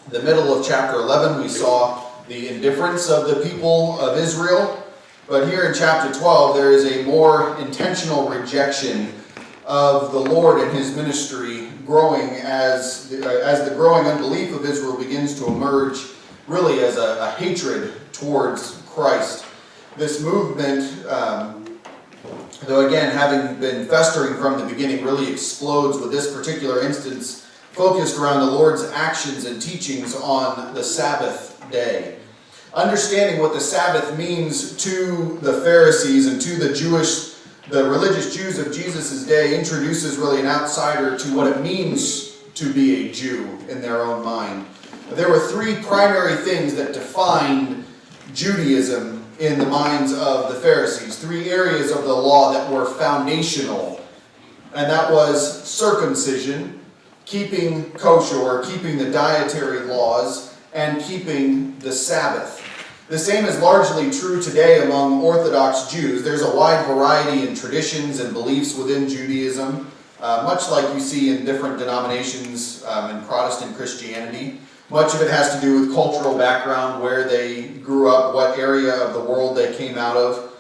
the middle of chapter 11, we saw the indifference of the people of Israel. But here in chapter 12, there is a more intentional rejection of the Lord and his ministry growing as the growing unbelief of Israel begins to emerge really as a hatred towards Christ. This movement, though again having been festering from the beginning, really explodes with this particular instance focused around the Lord's actions and teachings on the Sabbath day. Understanding what the Sabbath means to the Pharisees and to the religious Jews of Jesus' day introduces really an outsider to what it means to be a Jew in their own mind. There were three primary things that defined Judaism in the minds of the Pharisees. Three areas of the law that were foundational, and that was circumcision, keeping kosher or keeping the dietary laws, and keeping the Sabbath. The same is largely true today among Orthodox Jews. There's a wide variety in traditions and beliefs within Judaism, much like you see in different denominations in Protestant Christianity. Much of it has to do with cultural background, where they grew up, what area of the world they came out of.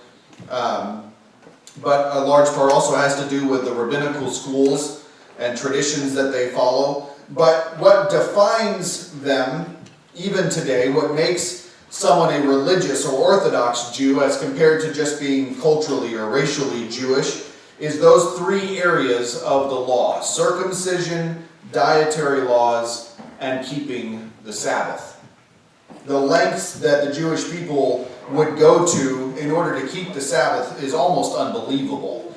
But a large part also has to do with the rabbinical schools and traditions that they follow. But what defines them, even today, what makes someone a religious or Orthodox Jew as compared to just being culturally or racially Jewish, is those three areas of the law: circumcision, dietary laws, and keeping the Sabbath. The lengths that the Jewish people would go to in order to keep the Sabbath is almost unbelievable.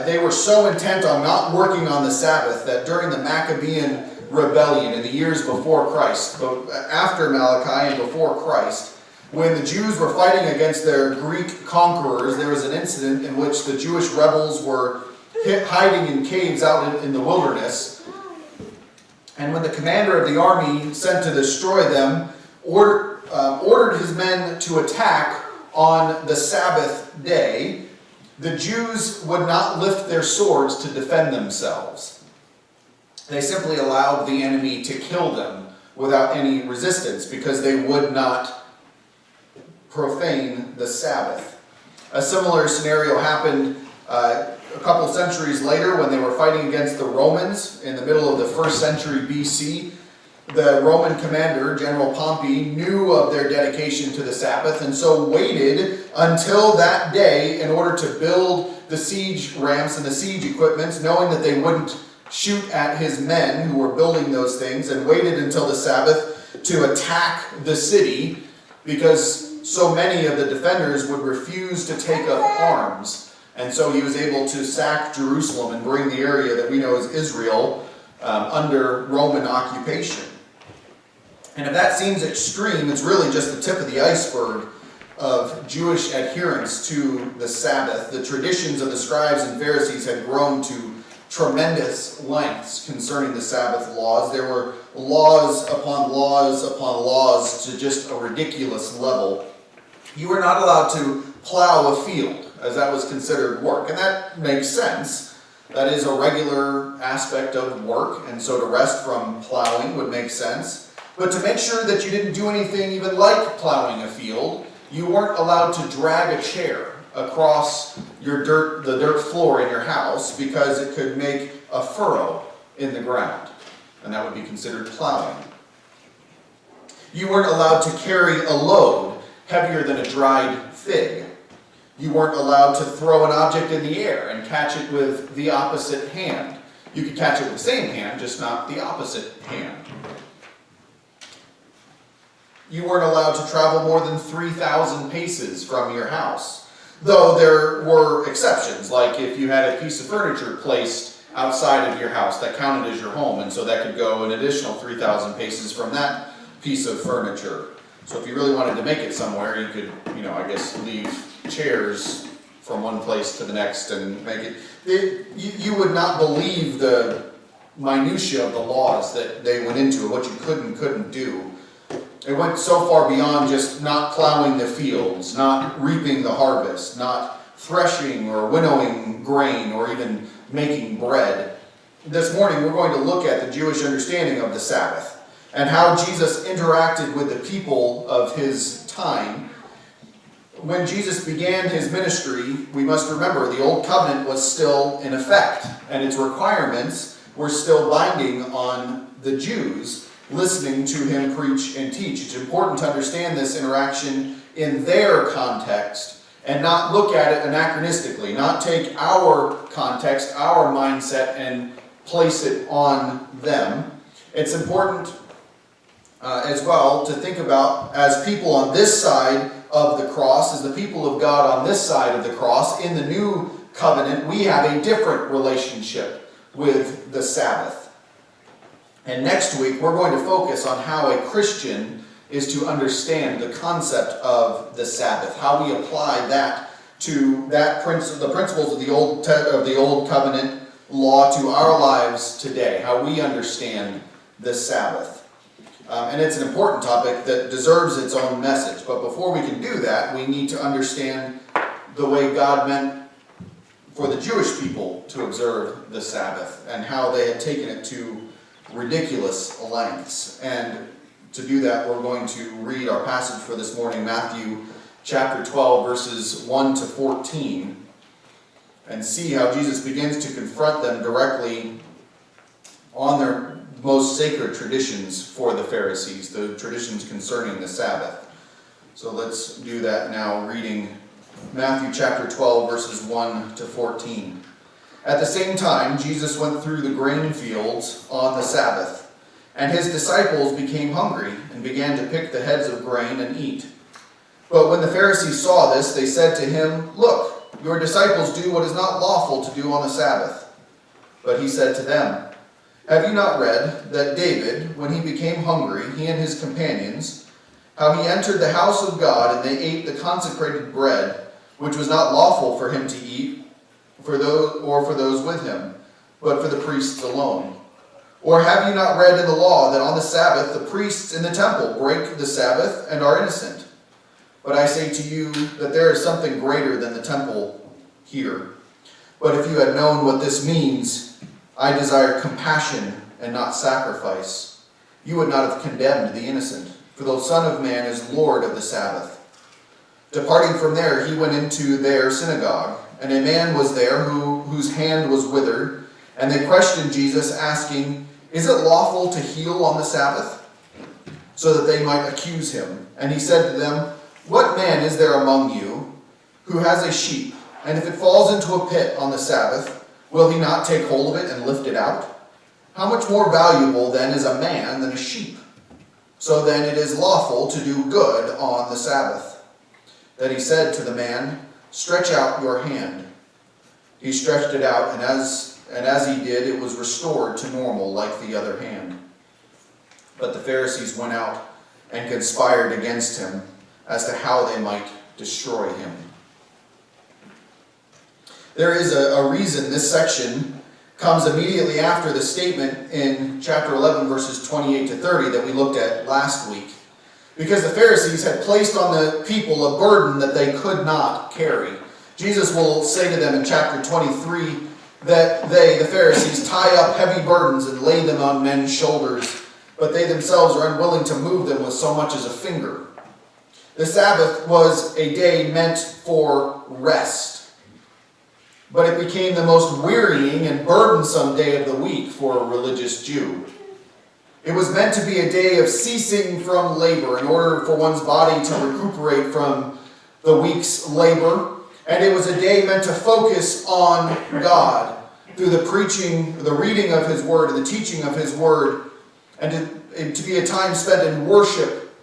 They were so intent on not working on the Sabbath that during the Maccabean rebellion in the years before Christ, after Malachi and before Christ, when the Jews were fighting against their Greek conquerors, there was an incident in which the Jewish rebels were hiding in caves out in the wilderness. And when the commander of the army sent to destroy them, ordered his men to attack on the Sabbath day, the Jews would not lift their swords to defend themselves. They simply allowed the enemy to kill them without any resistance because they would not profane the Sabbath. A similar scenario happened a couple centuries later when they were fighting against the Romans in the middle of the 1st century BC. The Roman commander, General Pompey, knew of their dedication to the Sabbath and so waited until that day in order to build the siege ramps and the siege equipment, knowing that they wouldn't shoot at his men who were building those things, and waited until the Sabbath to attack the city because so many of the defenders would refuse to take up arms. And so he was able to sack Jerusalem and bring the area that we know as Israel under Roman occupation. And if that seems extreme, it's really just the tip of the iceberg of Jewish adherence to the Sabbath. The traditions of the scribes and Pharisees had grown to tremendous lengths concerning the Sabbath laws. There were laws upon laws upon laws to just a ridiculous level. You were not allowed to plow a field, as that was considered work. And that makes sense. That is a regular aspect of work, and so to rest from plowing would make sense. But to make sure that you didn't do anything even like plowing a field, you weren't allowed to drag a chair across the dirt floor in your house because it could make a furrow in the ground, and that would be considered plowing. You weren't allowed to carry a load heavier than a dried fig. You weren't allowed to throw an object in the air and catch it with the opposite hand. You could catch it with the same hand, just not the opposite hand. You weren't allowed to travel more than 3,000 paces from your house. Though there were exceptions, like if you had a piece of furniture placed outside of your house, that counted as your home, and so that could go an additional 3,000 paces from that piece of furniture. So if you really wanted to make it somewhere, you could, I guess, leave chairs from one place to the next and make it. You would not believe the minutiae of the laws that they went into, what you could and couldn't do. It went so far beyond just not plowing the fields, not reaping the harvest, not threshing or winnowing grain, or even making bread. This morning we're going to look at the Jewish understanding of the Sabbath. and how Jesus interacted with the people of his time. When Jesus began his ministry, we must remember the Old Covenant was still in effect, and its requirements were still binding on the Jews listening to him preach and teach. It's important to understand this interaction in their context and not look at it anachronistically, not take our context, our mindset, and place it on them. It's important as well to think about, as people on this side of the cross, as the people of God on this side of the cross, in the new covenant, we have a different relationship with the Sabbath. And next week, we're going to focus on how a Christian is to understand the concept of the Sabbath, how we apply that to the principles of the Old Covenant law to our lives today, how we understand the Sabbath. And it's an important topic that deserves its own message. But before we can do that, we need to understand the way God meant for the Jewish people to observe the Sabbath and how they had taken it to ridiculous lengths. And to do that, we're going to read our passage for this morning, Matthew chapter 12, verses 1 to 14, and see how Jesus begins to confront them directly on their most sacred traditions for the Pharisees, the traditions concerning the Sabbath. So let's do that now, reading Matthew chapter 12, verses 1 to 14. At the same time, Jesus went through the grain fields on the Sabbath, and his disciples became hungry and began to pick the heads of grain and eat. But when the Pharisees saw this, they said to him, "Look, your disciples do what is not lawful to do on the Sabbath." But he said to them, "Have you not read that David, when he became hungry, he and his companions, how he entered the house of God and they ate the consecrated bread, which was not lawful for him to eat for those with him, but for the priests alone? Or have you not read in the law that on the Sabbath the priests in the temple break the Sabbath and are innocent? But I say to you that there is something greater than the temple here. But if you had known what this means, I desire compassion and not sacrifice, you would not have condemned the innocent, for the Son of Man is Lord of the Sabbath." Departing from there, he went into their synagogue, and a man was there whose hand was withered, and they questioned Jesus, asking, "Is it lawful to heal on the Sabbath?" So that they might accuse him. And he said to them, "What man is there among you who has a sheep, and if it falls into a pit on the Sabbath, will he not take hold of it and lift it out? How much more valuable then is a man than a sheep? So then it is lawful to do good on the Sabbath." Then he said to the man, "Stretch out your hand." He stretched it out, and as he did, it was restored to normal like the other hand. But the Pharisees went out and conspired against him as to how they might destroy him. There is a reason this section comes immediately after the statement in chapter 11, verses 28 to 30 that we looked at last week. Because the Pharisees had placed on the people a burden that they could not carry. Jesus will say to them in chapter 23 that they, the Pharisees, tie up heavy burdens and lay them on men's shoulders, but they themselves are unwilling to move them with so much as a finger. The Sabbath was a day meant for rest, but it became the most wearying and burdensome day of the week for a religious Jew. It was meant to be a day of ceasing from labor in order for one's body to recuperate from the week's labor. And it was a day meant to focus on God through the preaching, the reading of His Word, and the teaching of His Word, and to be a time spent in worship.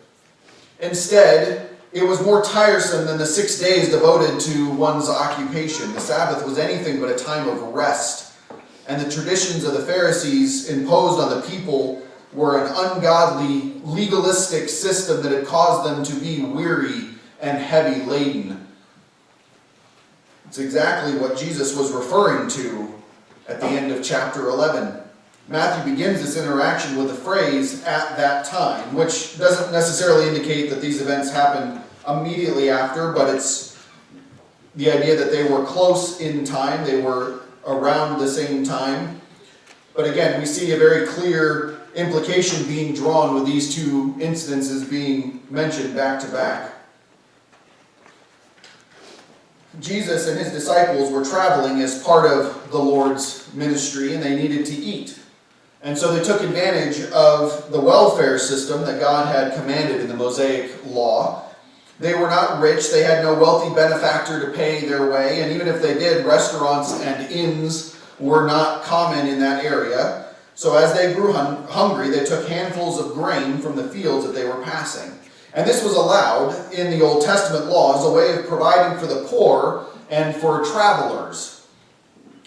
Instead, it was more tiresome than the 6 days devoted to one's occupation. The Sabbath was anything but a time of rest. And the traditions of the Pharisees imposed on the people were an ungodly, legalistic system that had caused them to be weary and heavy laden. It's exactly what Jesus was referring to at the end of chapter 11. Matthew begins this interaction with the phrase, "at that time," which doesn't necessarily indicate that these events happened immediately after, but it's the idea that they were close in time, they were around the same time. But again, we see a very clear implication being drawn with these two incidences being mentioned back to back. Jesus and his disciples were traveling as part of the Lord's ministry, and they needed to eat. And so they took advantage of the welfare system that God had commanded in the Mosaic law. They were not rich, they had no wealthy benefactor to pay their way, and even if they did, restaurants and inns were not common in that area. So as they grew hungry, they took handfuls of grain from the fields that they were passing. And this was allowed in the Old Testament law as a way of providing for the poor and for travelers.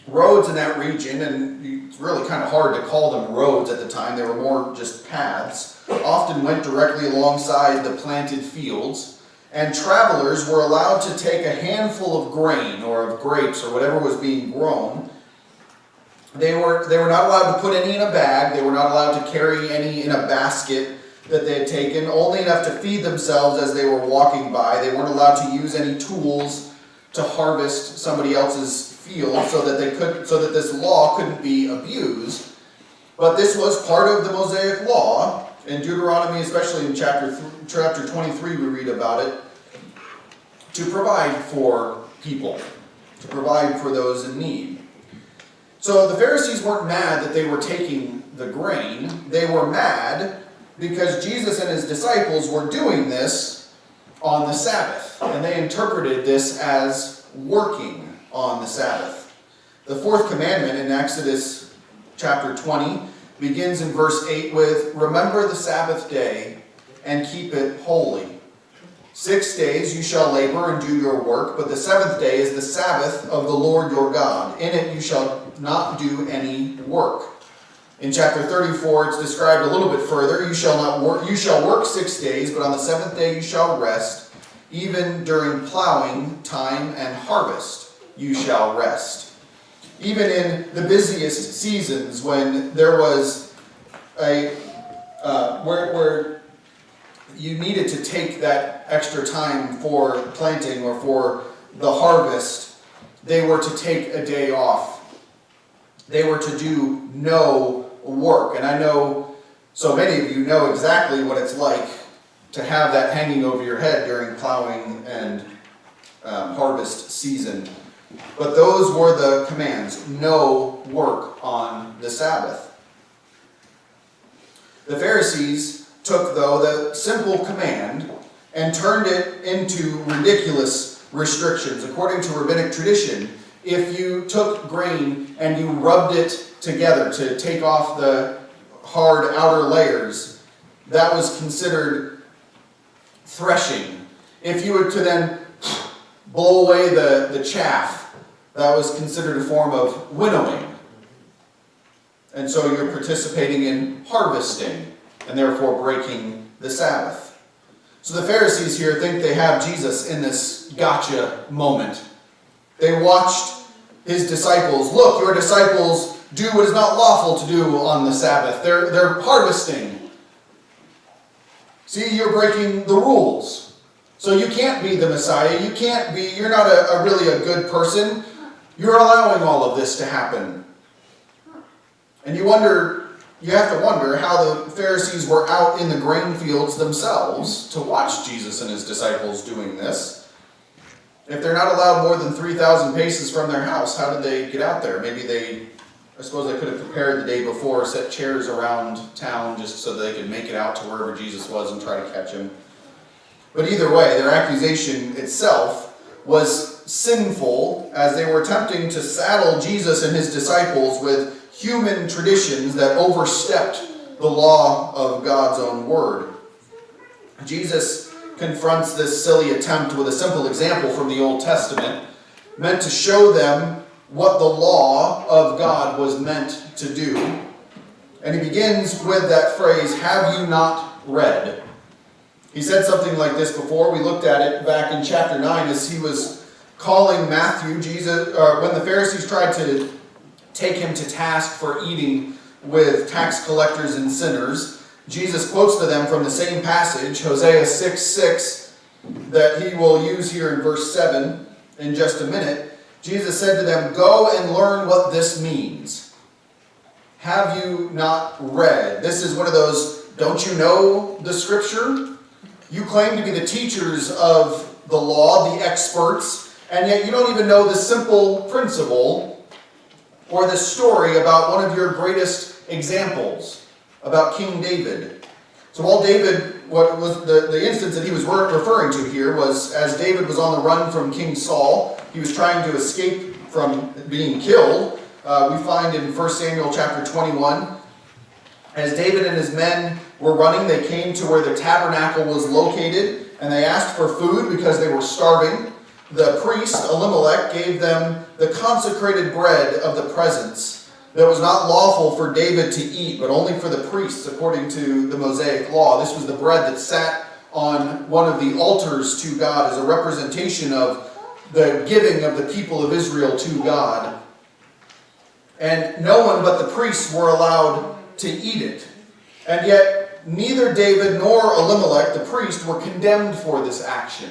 Roads in that region, and it's really kind of hard to call them roads at the time, they were more just paths, often went directly alongside the planted fields. And travelers were allowed to take a handful of grain or of grapes or whatever was being grown. They were not allowed to put any in a bag. They were not allowed to carry any in a basket that they had taken, only enough to feed themselves as they were walking by. They weren't allowed to use any tools to harvest somebody else's field so that this law couldn't be abused. But this was part of the Mosaic law. In Deuteronomy, especially in chapter 23, we read about it, to provide for people, to provide for those in need. So the Pharisees weren't mad that they were taking the grain. They were mad because Jesus and his disciples were doing this on the Sabbath, and they interpreted this as working on the Sabbath. The fourth commandment in Exodus chapter 20 begins in verse 8 with, "Remember the Sabbath day and keep it holy. 6 days you shall labor and do your work, but the seventh day is the Sabbath of the Lord your God. In it you shall not do any work." In chapter 34, it's described a little bit further. You shall work 6 days, but on the seventh day you shall rest. Even during plowing time and harvest, you shall rest. Even in the busiest seasons, when there was where you needed to take that extra time for planting or for the harvest, they were to take a day off. They were to do no work. And I know so many of you know exactly what it's like to have that hanging over your head during plowing and harvest season. But those were the commands. No work on the Sabbath. The Pharisees took, though, the simple command and turned it into ridiculous restrictions. According to rabbinic tradition, if you took grain and you rubbed it together to take off the hard outer layers, that was considered threshing. If you were to then blow away the chaff, that was considered a form of winnowing. And so you're participating in harvesting and therefore breaking the Sabbath. So the Pharisees here think they have Jesus in this gotcha moment. They watched his disciples. Look, your disciples do what is not lawful to do on the Sabbath. They're harvesting. See, you're breaking the rules. So you can't be the Messiah. You're not really a good person. You're allowing all of this to happen. And you have to wonder how the Pharisees were out in the grain fields themselves to watch Jesus and his disciples doing this. If they're not allowed more than 3,000 paces from their house, how did they get out there? Maybe I suppose they could have prepared the day before, set chairs around town just so they could make it out to wherever Jesus was and try to catch him. But either way, their accusation itself was sinful, as they were attempting to saddle Jesus and his disciples with human traditions that overstepped the law of God's own word. Jesus confronts this silly attempt with a simple example from the Old Testament, meant to show them what the law of God was meant to do. And he begins with that phrase, "Have you not read?" He said something like this before. We looked at it back in chapter 9 as he was calling Matthew, when the Pharisees tried to take him to task for eating with tax collectors and sinners. Jesus quotes to them from the same passage, Hosea 6:6, that he will use here in verse 7 in just a minute. Jesus said to them, "Go and learn what this means. have you not read? This is one of those, don't you know the scripture? You claim to be the teachers of the law, the experts, and yet you don't even know the simple principle or the story about one of your greatest examples, about King David. So while David, what was the instance that he was referring to here was as David was on the run from King Saul, he was trying to escape from being killed. We find in 1 Samuel chapter 21, as David and his men were running, they came to where the tabernacle was located, and they asked for food because they were starving. The priest, Elimelech, gave them the consecrated bread of the presence that was not lawful for David to eat, but only for the priests, according to the Mosaic law. This was the bread that sat on one of the altars to God as a representation of the giving of the people of Israel to God. And no one but the priests were allowed to eat it. And yet, neither David nor Elimelech, the priest, were condemned for this action.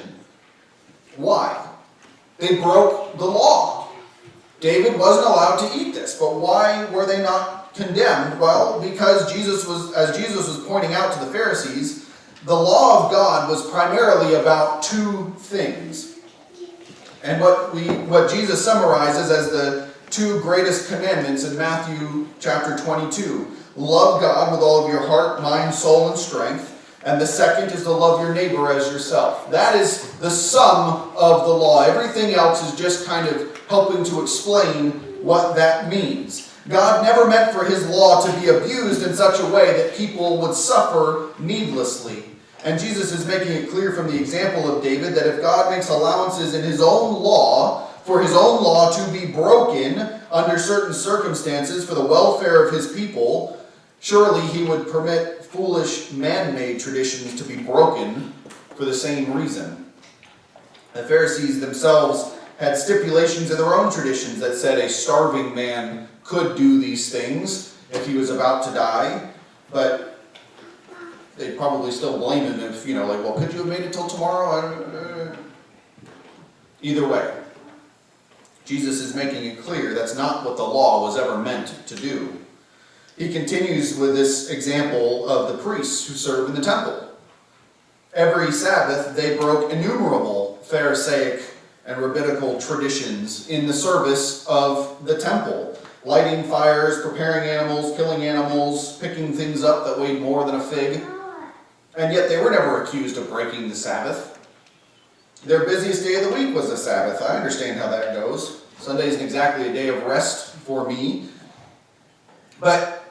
Why? They broke the law. David wasn't allowed to eat this, but why were they not condemned? Well, because as Jesus was pointing out to the Pharisees, the law of God was primarily about two things. And what Jesus summarizes as the two greatest commandments in Matthew chapter 22. Love God with all of your heart, mind, soul, and strength. And the second is to love your neighbor as yourself. That is the sum of the law. Everything else is just kind of helping to explain what that means. God never meant for his law to be abused in such a way that people would suffer needlessly. And Jesus is making it clear from the example of David that if God makes allowances in his own law, for his own law to be broken under certain circumstances for the welfare of his people, surely he would permit foolish man-made traditions to be broken for the same reason. The Pharisees themselves had stipulations in their own traditions that said a starving man could do these things if he was about to die, but they'd probably still blame him if, well, could you have made it till tomorrow? Either way, Jesus is making it clear that's not what the law was ever meant to do. He continues with this example of the priests who served in the temple. Every Sabbath, they broke innumerable Pharisaic and rabbinical traditions in the service of the temple. Lighting fires, preparing animals, killing animals, picking things up that weighed more than a fig. And yet they were never accused of breaking the Sabbath. Their busiest day of the week was the Sabbath. I understand how that goes. Sunday isn't exactly a day of rest for me. But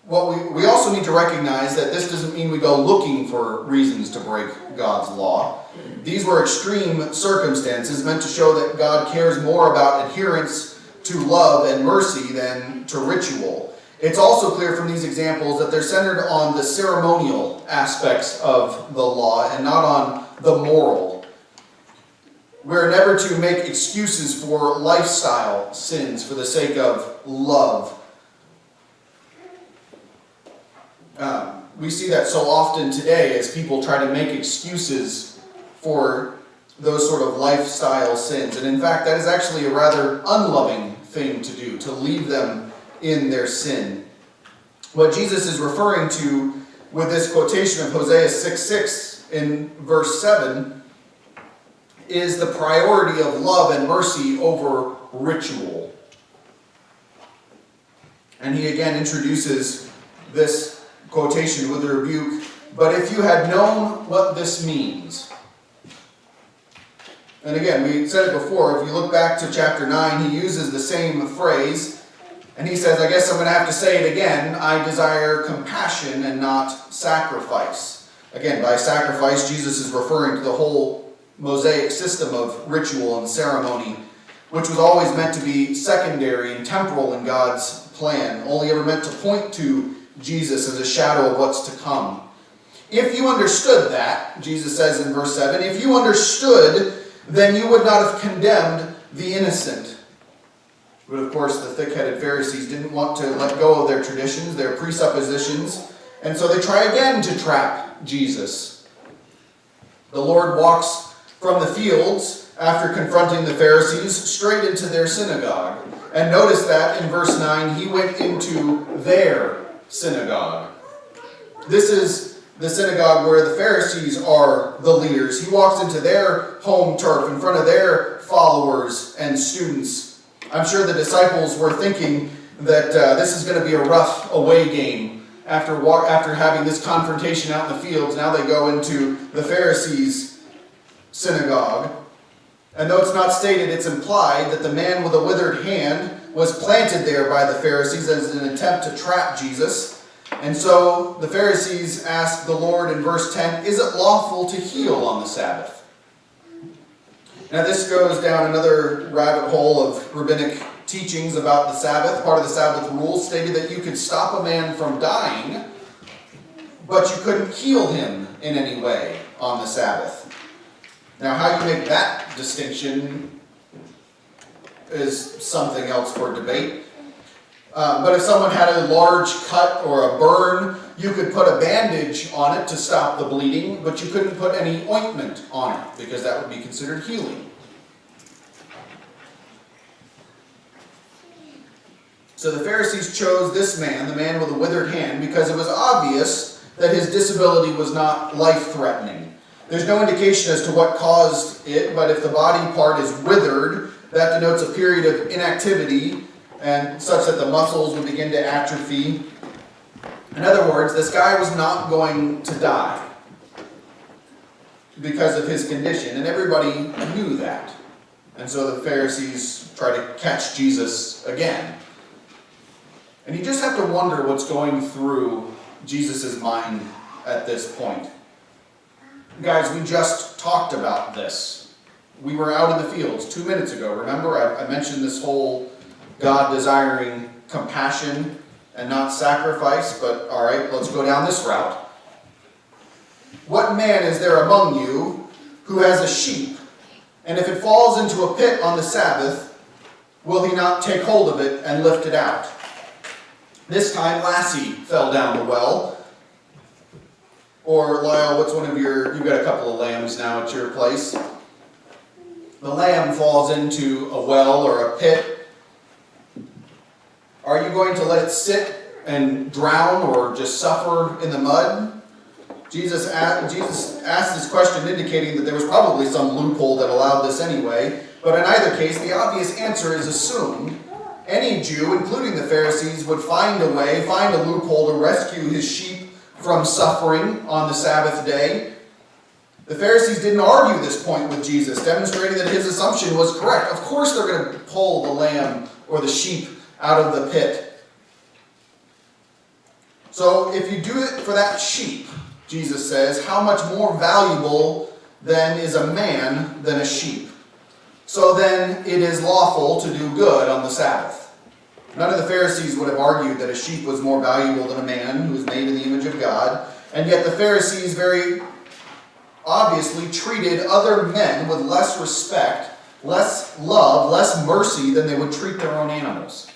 what we also need to recognize that this doesn't mean we go looking for reasons to break God's law. These were extreme circumstances meant to show that God cares more about adherence to love and mercy than to ritual. It's also clear from these examples that they're centered on the ceremonial aspects of the law and not on the moral. We're never to make excuses for lifestyle sins for the sake of love. We see that so often today as people try to make excuses for those sort of lifestyle sins. And in fact, that is actually a rather unloving thing to do, to leave them in their sin. What Jesus is referring to with this quotation of Hosea 6:6 in verse 7 is the priority of love and mercy over ritual. And he again introduces this quotation with a rebuke, but if you had known what this means. And again, we said it before, if you look back to chapter 9, he uses the same phrase, and he says, I guess I'm going to have to say it again, I desire compassion and not sacrifice. Again, by sacrifice, Jesus is referring to the whole Mosaic system of ritual and ceremony, which was always meant to be secondary and temporal in God's plan, only ever meant to point to Jesus as a shadow of what's to come. If you understood that, Jesus says in verse 7, if you understood, then you would not have condemned the innocent. But of course, the thick-headed Pharisees didn't want to let go of their traditions, their presuppositions, and so they try again to trap Jesus. The Lord walks from the fields after confronting the Pharisees straight into their synagogue. And notice that in verse 9, he went into their synagogue. This is the synagogue where the Pharisees are the leaders. He walks into their home turf in front of their followers and students. I'm sure the disciples were thinking that this is going to be a rough away game after having this confrontation out in the fields. Now they go into the Pharisees' synagogue. And though it's not stated, it's implied that the man with a withered hand was planted there by the Pharisees as an attempt to trap Jesus. And so the Pharisees ask the Lord in verse 10, is it lawful to heal on the Sabbath? Now this goes down another rabbit hole of rabbinic teachings about the Sabbath. Part of the Sabbath rules stated that you could stop a man from dying, but you couldn't heal him in any way on the Sabbath. Now, how you make that distinction is something else for debate. But if someone had a large cut or a burn, you could put a bandage on it to stop the bleeding, but you couldn't put any ointment on it because that would be considered healing. So the Pharisees chose this man, the man with a withered hand, because it was obvious that his disability was not life-threatening. There's no indication as to what caused it, but if the body part is withered, that denotes a period of inactivity and such that the muscles would begin to atrophy. In other words, this guy was not going to die because of his condition, and everybody knew that. And so the Pharisees try to catch Jesus again. And you just have to wonder what's going through Jesus' mind at this point. Guys, we just talked about this. We were out in the fields 2 minutes ago. Remember, I mentioned this whole God desiring compassion and not sacrifice, but all right, let's go down this route. What man is there among you who has a sheep, and if it falls into a pit on the Sabbath, will he not take hold of it and lift it out? This time Lassie fell down the well. Or, Lyle, what's one of you've got a couple of lambs now at your place. The lamb falls into a well or a pit. Are you going to let it sit and drown or just suffer in the mud? Jesus asked this question indicating that there was probably some loophole that allowed this anyway. But in either case, the obvious answer is assumed. Any Jew, including the Pharisees, would find a way, find a loophole to rescue his sheep from suffering on the Sabbath day. The Pharisees didn't argue this point with Jesus, demonstrating that his assumption was correct. Of course they're going to pull the lamb or the sheep out of the pit. So if you do it for that sheep, Jesus says, how much more valuable then is a man than a sheep? So then it is lawful to do good on the Sabbath. None of the Pharisees would have argued that a sheep was more valuable than a man who was made in the image of God. And yet the Pharisees very obviously treated other men with less respect, less love, less mercy than they would treat their own animals.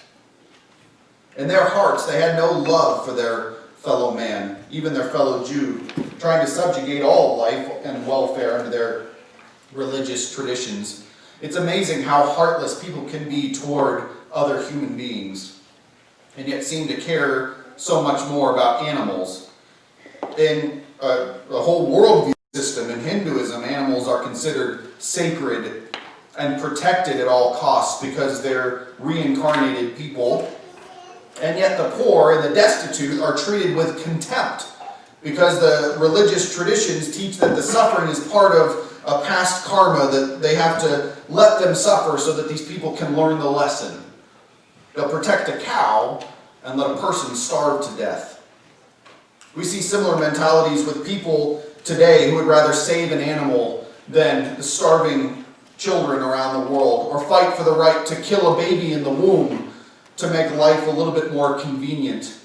In their hearts, they had no love for their fellow man, even their fellow Jew, trying to subjugate all life and welfare under their religious traditions. It's amazing how heartless people can be toward other human beings, and yet seem to care so much more about animals. In a whole worldview system in Hinduism, animals are considered sacred and protected at all costs because they're reincarnated people. And yet the poor and the destitute are treated with contempt because the religious traditions teach that the suffering is part of a past karma, that they have to let them suffer so that these people can learn the lesson. They'll protect a cow and let a person starve to death. We see similar mentalities with people today who would rather save an animal than the starving children around the world, or fight for the right to kill a baby in the womb to make life a little bit more convenient.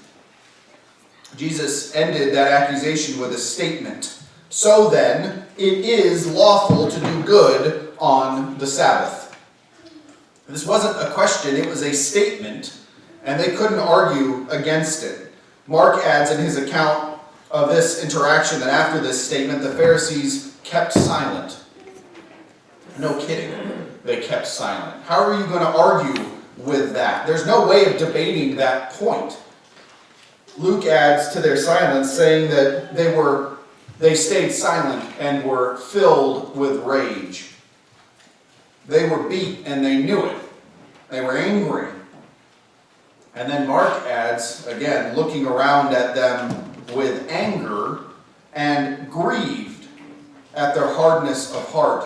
Jesus ended that accusation with a statement. So then, it is lawful to do good on the Sabbath. This wasn't a question, it was a statement, and they couldn't argue against it. Mark adds in his account of this interaction that after this statement, the Pharisees kept silent. No kidding, they kept silent. How are you going to argue with that. There's no way of debating that point. Luke adds to their silence, saying that they stayed silent and were filled with rage. They were beat and they knew it. They were angry. And then Mark adds, again, looking around at them with anger and grieved at their hardness of heart,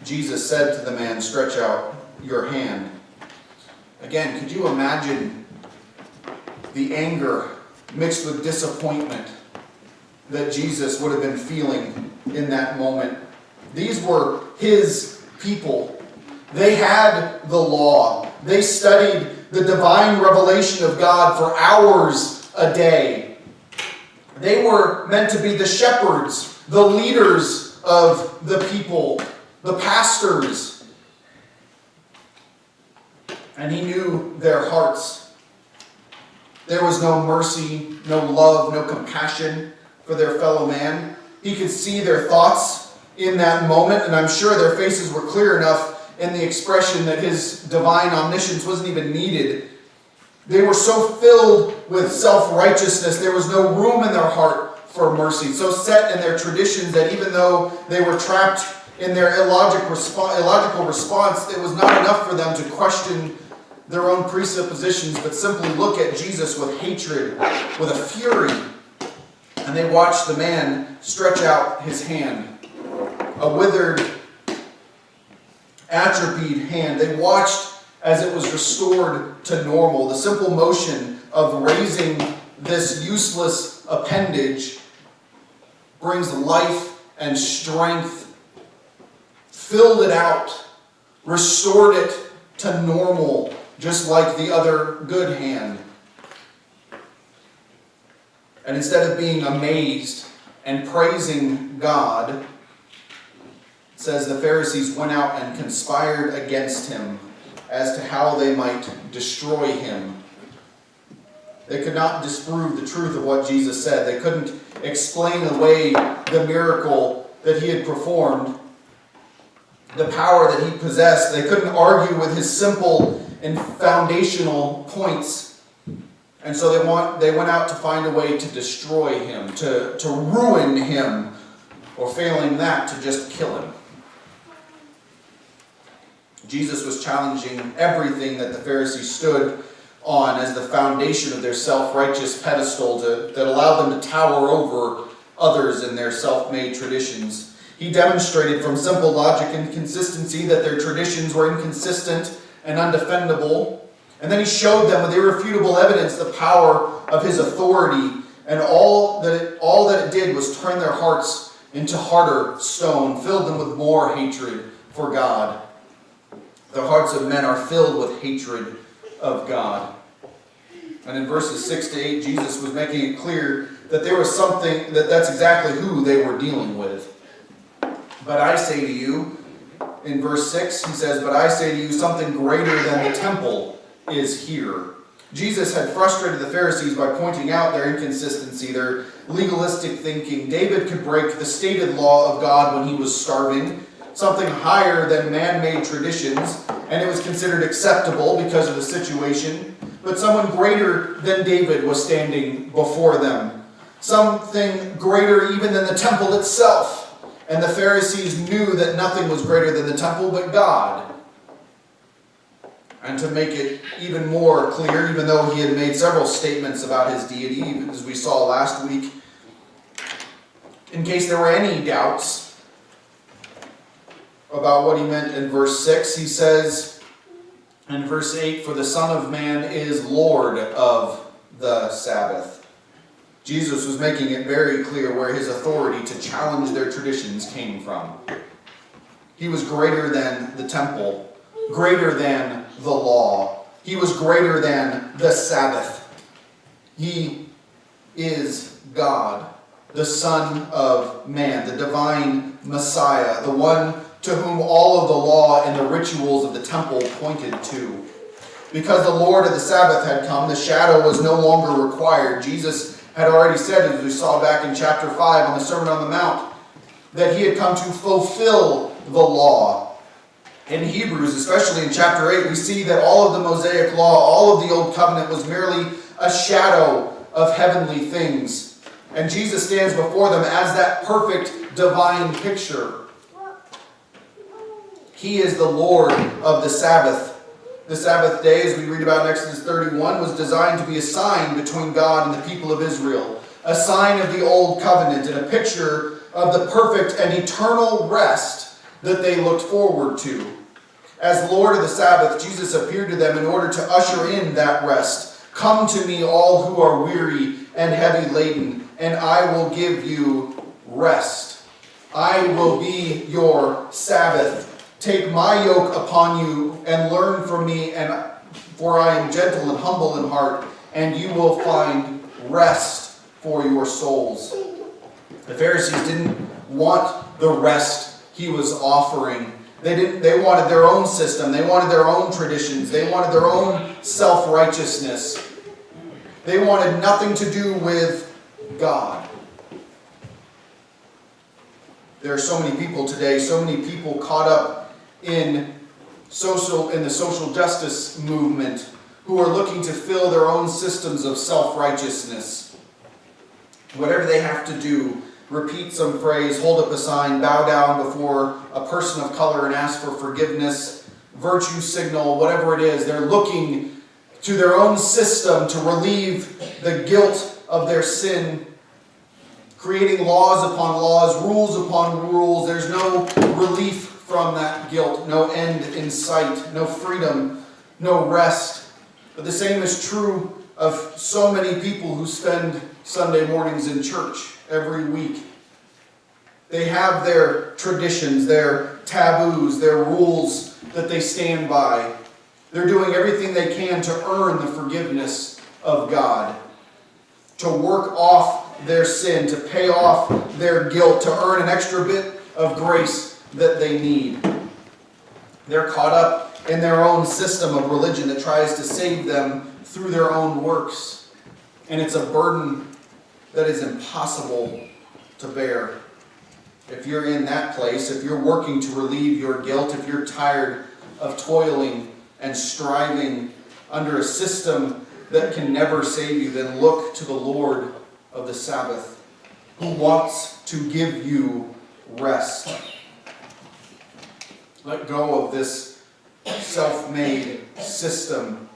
Jesus said to the man, "Stretch out your hand." Again, could you imagine the anger mixed with disappointment that Jesus would have been feeling in that moment? These were his people. They had the law. They studied the divine revelation of God for hours a day. They were meant to be the shepherds, the leaders of the people, the pastors. And he knew their hearts. There was no mercy, no love, no compassion for their fellow man. He could see their thoughts in that moment, and I'm sure their faces were clear enough in the expression that his divine omniscience wasn't even needed. They were so filled with self-righteousness, there was no room in their heart for mercy. So set in their traditions that even though they were trapped in their illogical response, it was not enough for them to question their own presuppositions, but simply look at Jesus with hatred, with a fury. And they watched the man stretch out his hand, a withered, atrophied hand. They watched as it was restored to normal. The simple motion of raising this useless appendage brings life and strength, filled it out, restored it to normal, just like the other good hand. And instead of being amazed and praising God, it says the Pharisees went out and conspired against him as to how they might destroy him. They could not disprove the truth of what Jesus said. They couldn't explain away the miracle that he had performed, the power that he possessed. They couldn't argue with his simple and foundational points. And so they went out to find a way to destroy him, to ruin him, or failing that, to just kill him. Jesus was challenging everything that the Pharisees stood on as the foundation of their self-righteous pedestal that allowed them to tower over others in their self-made traditions. He demonstrated from simple logic and consistency that their traditions were inconsistent and undefendable. And then he showed them with irrefutable evidence the power of his authority. And all that it did was turn their hearts into harder stone, filled them with more hatred for God. The hearts of men are filled with hatred of God. And in verses 6 to 8, Jesus was making it clear that there was something, that's exactly who they were dealing with. But I say to you, in verse 6, he says, "But I say to you, something greater than the temple is here." Jesus had frustrated the Pharisees by pointing out their inconsistency, their legalistic thinking. David could break the stated law of God when he was starving, something higher than man-made traditions, and it was considered acceptable because of the situation. But someone greater than David was standing before them, something greater even than the temple itself. And the Pharisees knew that nothing was greater than the temple but God. And to make it even more clear, even though he had made several statements about his deity, as we saw last week, in case there were any doubts about what he meant in verse 6, he says in verse 8, "For the Son of Man is Lord of the Sabbath." Jesus was making it very clear where his authority to challenge their traditions came from. He was greater than the temple, greater than the law. He was greater than the Sabbath. He is God, the Son of Man, the divine Messiah, the one to whom all of the law and the rituals of the temple pointed to. Because the Lord of the Sabbath had come, the shadow was no longer required. Jesus had already said, as we saw back in chapter 5 on the Sermon on the Mount, that he had come to fulfill the law. In Hebrews, especially in chapter 8, we see that all of the Mosaic law, all of the Old Covenant was merely a shadow of heavenly things. And Jesus stands before them as that perfect divine picture. He is the Lord of the Sabbath. The Sabbath day, as we read about in Exodus 31, was designed to be a sign between God and the people of Israel. A sign of the Old Covenant and a picture of the perfect and eternal rest that they looked forward to. As Lord of the Sabbath, Jesus appeared to them in order to usher in that rest. Come to me, all who are weary and heavy laden, and I will give you rest. I will be your Sabbath. Take my yoke upon you and learn from me, for I am gentle and humble in heart, and you will find rest for your souls. The Pharisees didn't want the rest he was offering. They wanted their own system. They wanted their own traditions. They wanted their own self-righteousness. They wanted nothing to do with God. There are so many people today, so many people caught up in the social justice movement who are looking to fill their own systems of self-righteousness. Whatever they have to do, repeat some phrase, hold up a sign, bow down before a person of color and ask for forgiveness, virtue signal, whatever it is. They're looking to their own system to relieve the guilt of their sin, creating laws upon laws, rules upon rules. There's no relief from that guilt, no end in sight, no freedom, no rest. But the same is true of so many people who spend Sunday mornings in church every week. They have their traditions, their taboos, their rules that they stand by. They're doing everything they can to earn the forgiveness of God, to work off their sin, to pay off their guilt, to earn an extra bit of grace that they need. They're caught up in their own system of religion that tries to save them through their own works. And it's a burden that is impossible to bear. If you're in that place, if you're working to relieve your guilt, if you're tired of toiling and striving under a system that can never save you, then look to the Lord of the Sabbath, who wants to give you rest. Let go of this self-made system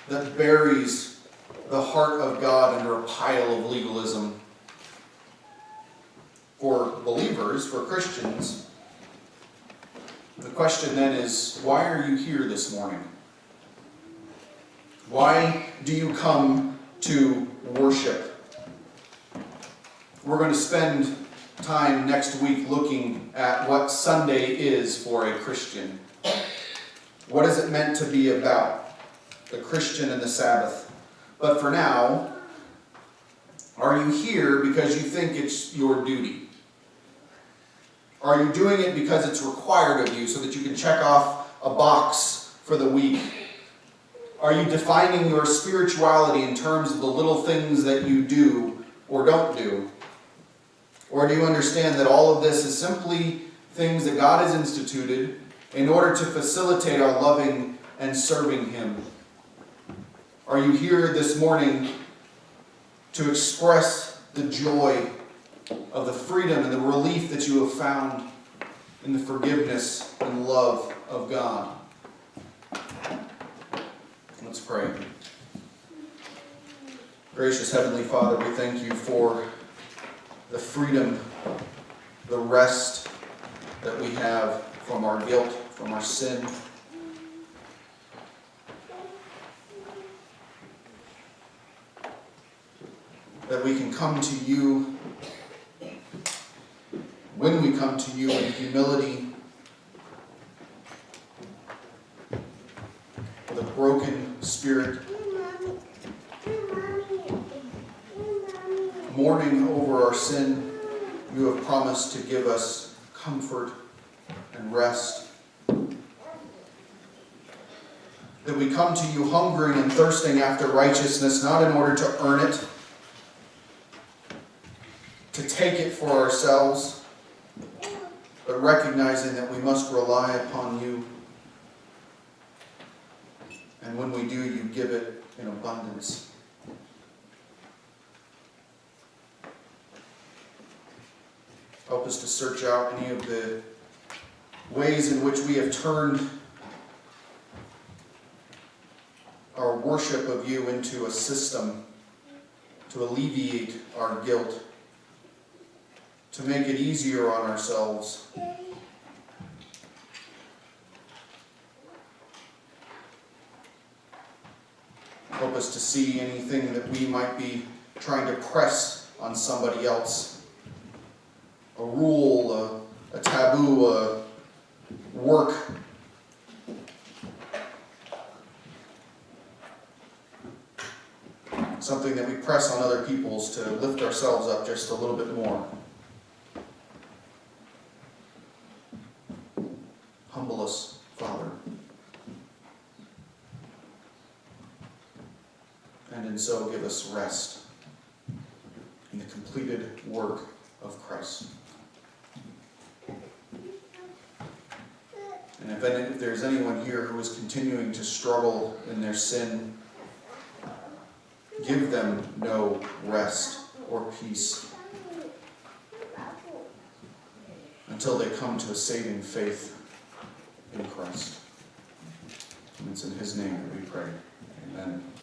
that buries the heart of God under a pile of legalism. For believers, for Christians, the question then is, why are you here this morning? Why do you come to worship? We're going to spend time next week looking at what Sunday is for a Christian. What is it meant to be about? The Christian and the Sabbath. But for now, are you here because you think it's your duty? Are you doing it because it's required of you so that you can check off a box for the week? Are you defining your spirituality in terms of the little things that you do or don't do? Or do you understand that all of this is simply things that God has instituted in order to facilitate our loving and serving Him? Are you here this morning to express the joy of the freedom and the relief that you have found in the forgiveness and love of God? Let's pray. Gracious Heavenly Father, we thank you for the freedom, the rest that we have from our guilt, from our sin. That we can come to you when we come to you in humility, with a broken spirit, mourning over our sin. You have promised to give us comfort and rest. That we come to you hungering and thirsting after righteousness, not in order to earn it, to take it for ourselves, but recognizing that we must rely upon you. And when we do, you give it in abundance. Help us to search out any of the ways in which we have turned our worship of you into a system to alleviate our guilt, to make it easier on ourselves. Help us to see anything that we might be trying to press on somebody else. A rule, a taboo, a work. Something that we press on other people's to lift ourselves up just a little bit more. Humble us, Father. And in so give us rest in the completed work of Christ. And if there's anyone here who is continuing to struggle in their sin, give them no rest or peace until they come to a saving faith in Christ. And it's in His name that we pray. Amen.